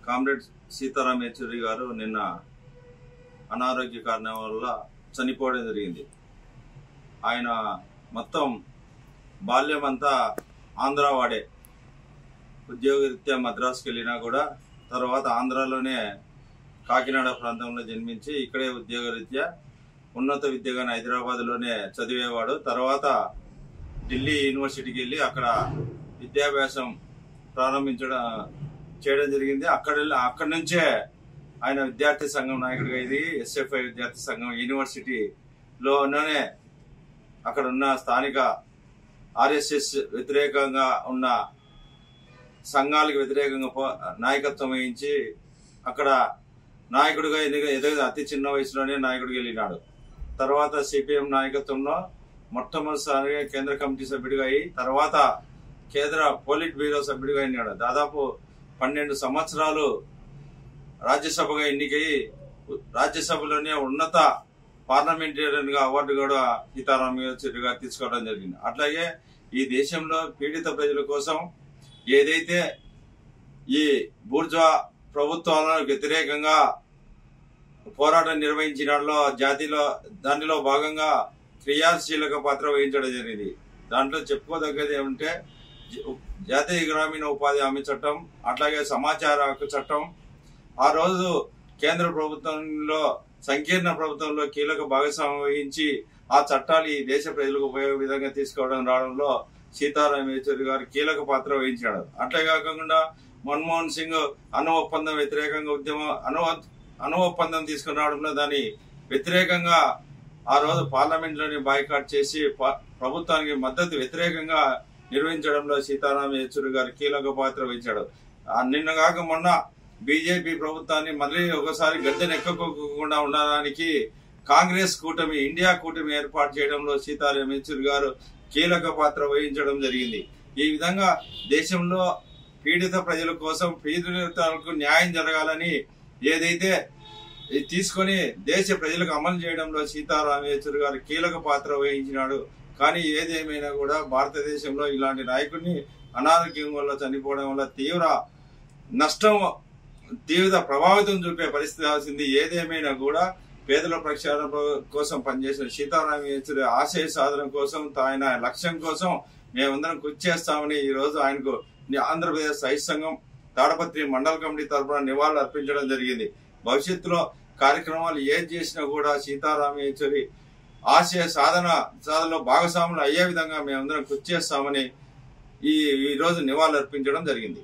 Comrade Sitaram Yechury గారు నిన్న అనారోగ్య కారణం వల్ల చనిపోవడం జరిగింది. ఆయన మొత్తం బాల్యం అంతా ఆంధ్ర వాడే. ఉద్యోగరీత్యా మద్రాసుకి వెళ్ళినా కూడా తర్వాత ఆంధ్రాలోనే కాకినాడ ప్రాంతంలో జన్మించి ఇక్కడే ఉద్యోగరీత్యా ఉన్నత విద్యగానే హైదరాబాద్లోనే చదివేవాడు. తర్వాత ఢిల్లీ యూనివర్సిటీకి వెళ్ళి అక్కడ విద్యాభ్యాసం చేయడం జరిగింది. అక్కడి నుంచే ఆయన విద్యార్థి సంఘం నాయకుడిగా ఇది ఎస్ఎఫ్ఐ విద్యార్థి సంఘం యూనివర్సిటీలోనే అక్కడ ఉన్న స్థానిక ఆర్ఎస్ఎస్ వ్యతిరేకంగా ఉన్న సంఘాలకు వ్యతిరేకంగా నాయకత్వం వహించి అక్కడ నాయకుడిగా ఎదుగు అతి చిన్న వయసులోనే నాయకుడిగా వెళ్ళినాడు. తర్వాత సిపిఎం నాయకత్వంలో మొట్టమొదటిసారిగా కేంద్ర కమిటీ సభ్యుడిగా అయి తర్వాత కేంద్ర పోలిట్ బ్యూరో సభ్యుడిగా అయినాడు. దాదాపు 12 సంవత్సరాలు రాజ్యసభగా ఎన్నికయి రాజ్యసభలోనే ఉన్నత పార్లమెంటేరియన్ గా అవార్డు కూడా సీతారాం యేచూరి గారు తీసుకోవడం జరిగింది. అట్లాగే ఈ దేశంలో పీడిత ప్రజల కోసం ఏదైతే ఈ బూర్జా ప్రభుత్వాలకు వ్యతిరేకంగా పోరాటం నిర్వహించినలో దానిలో భాగంగా క్రియాశీలక పాత్ర వహించడం జరిగింది. దాంట్లో చెప్పుకోదగ్గది ఏమంటే జాతీయ గ్రామీణ ఉపాధి హామీ చట్టం, అట్లాగే సమాచార హక్కు చట్టం, ఆ రోజు కేంద్ర ప్రభుత్వంలో సంకీర్ణ ప్రభుత్వంలో కీలక భాగస్వామ్యం వహించి ఆ చట్టాలు ఈ దేశ ప్రజలకు ఉపయోగ విధంగా తీసుకోవడం రావడంలో సీతారాం యేచూరి గారు కీలక పాత్ర వహించాడు. అట్లే కాకుండా మన్మోహన్ సింగ్ అణు ఒప్పందం వ్యతిరేకంగా అణు ఒప్పందం తీసుకుని రావడంలో దాని వ్యతిరేకంగా ఆ రోజు పార్లమెంట్ లోని బాయ్కాట్ చేసి ప్రభుత్వానికి మద్దతు వ్యతిరేకంగా నిర్వహించడంలో సీతారాం యేచూరి గారు కీలక పాత్ర వహించాడు. నిన్న కాక మొన్న బీజేపీ ప్రభుత్వాన్ని మళ్ళీ ఒకసారి గద్దెనెక్కకుండా ఉండడానికి కాంగ్రెస్ కూటమి, ఇండియా కూటమి ఏర్పాటు చేయడంలో సీతారాం యేచూరి గారు కీలక పాత్ర వహించడం జరిగింది. ఈ విధంగా దేశంలో పీడిత ప్రజల కోసం పీడితులకు న్యాయం జరగాలని ఏదైతే తీసుకొని దేశ ప్రజలకు అమలు చేయడంలో సీతారాం యేచూరి గారు కీలక పాత్ర వహించినాడు. కానీ ఏదేమైనా కూడా భారతదేశంలో ఇలాంటి నాయకుడిని అనారోగ్యం వల్ల చనిపోవడం వల్ల తీవ్ర ప్రభావితం చూపే పరిస్థితి వచ్చింది. ఏదేమైనా కూడా పేదల ప్రక్షాళన కోసం పనిచేసిన సీతారాం యేచూరి ఆశయ సాధన కోసం, ఆయన లక్ష్యం కోసం మేమందరం కృషి చేస్తామని ఈ రోజు ఆయనకు ఆంధ్రప్రదేశ్ సాహిత్య సంఘం తాడపత్రి మండల కమిటీ తరఫున నివాళులు అర్పించడం జరిగింది. భవిష్యత్తులో కార్యక్రమాలు ఏది చేసినా కూడా సీతారాం యేచూరి ఆశయ సాధనలో భాగస్వాములు అయ్యే విధంగా మేమందరం కృషి చేస్తామని ఈ రోజు నివాళులు అర్పించడం జరిగింది.